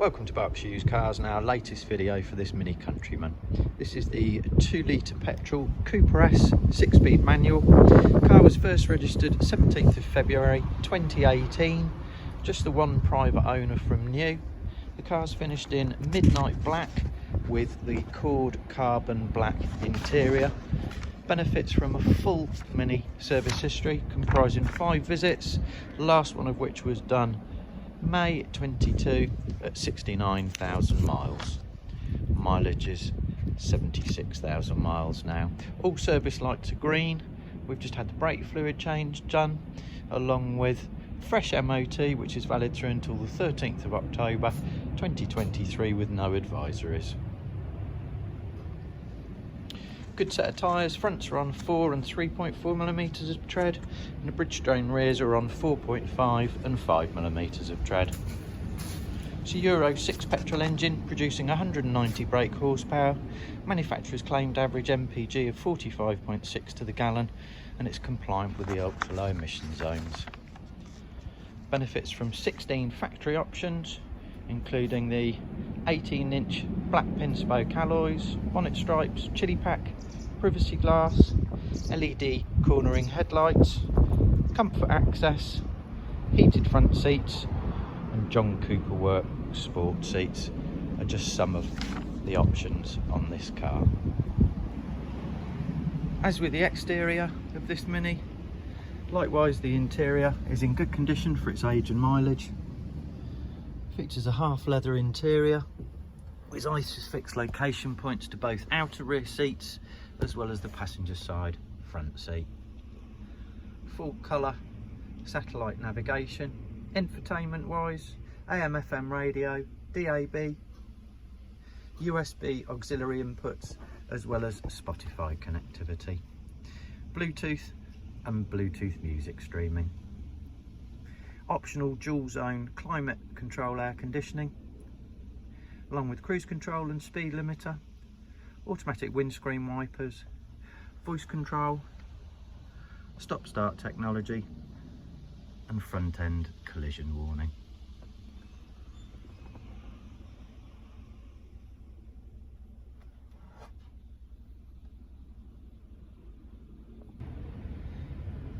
Welcome to Berkshire Used Cars and our latest video for this Mini Countryman. This is the 2-litre petrol Cooper S 6-speed manual. The car was first registered 17th of February 2018, just the one private owner from new. The car's finished in midnight black with the cord carbon black interior. Benefits from a full Mini service history comprising 5 visits, the last one of which was done May 22 at 69,000 miles. Mileage is 76,000 miles now. All service lights are green. We've just had the brake fluid change done, along with fresh MOT, which is valid through until the 13th of October 2023 with no advisories. Good set of tyres. Fronts are on 4 and 3.4mm of tread, and the bridge drain rears are on 4.5 and 5mm of tread. It's a Euro 6 petrol engine producing 190 brake horsepower. Manufacturer's claimed average MPG of 45.6 to the gallon, and it's compliant with the ultra low emission zones. Benefits from 16 factory options, including the 18-inch black pin spoke alloys, bonnet stripes, chili pack, privacy glass, LED cornering headlights, comfort access, heated front seats, and John Cooper Work sport seats are just some of the options on this car. As with the exterior of this Mini, likewise the interior is in good condition for its age and mileage. Features a half leather interior with ISOFIX location points to both outer rear seats as well as the passenger side front seat. Full colour satellite navigation. Infotainment wise, AM FM radio, DAB, USB auxiliary inputs, as well as Spotify connectivity, Bluetooth and Bluetooth music streaming. Optional dual zone climate control air conditioning, along with cruise control and speed limiter, automatic windscreen wipers, voice control, stop start technology, and front end collision warning.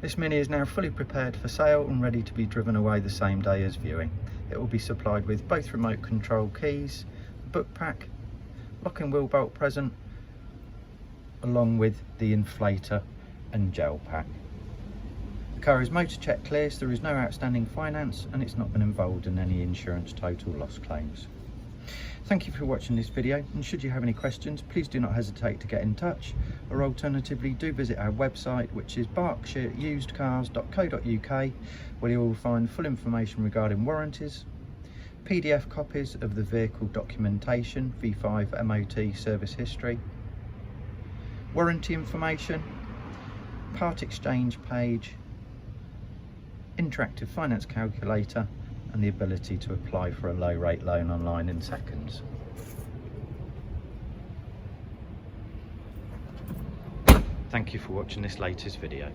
This Mini is now fully prepared for sale and ready to be driven away the same day as viewing. It will be supplied with both remote control keys, book pack, locking wheel belt present, along with the inflator and gel pack. The car is motor check clear, so there is no outstanding finance, and it's not been involved in any insurance total loss claims. Thank you for watching this video, and should you have any questions, please do not hesitate to get in touch, or alternatively do visit our website, which is berkshireusedcars.co.uk, where you will find full information regarding warranties, PDF copies of the vehicle documentation, V5 MOT service history, warranty information, part exchange page, interactive finance calculator, and the ability to apply for a low rate loan online in seconds. Thank you for watching this latest video.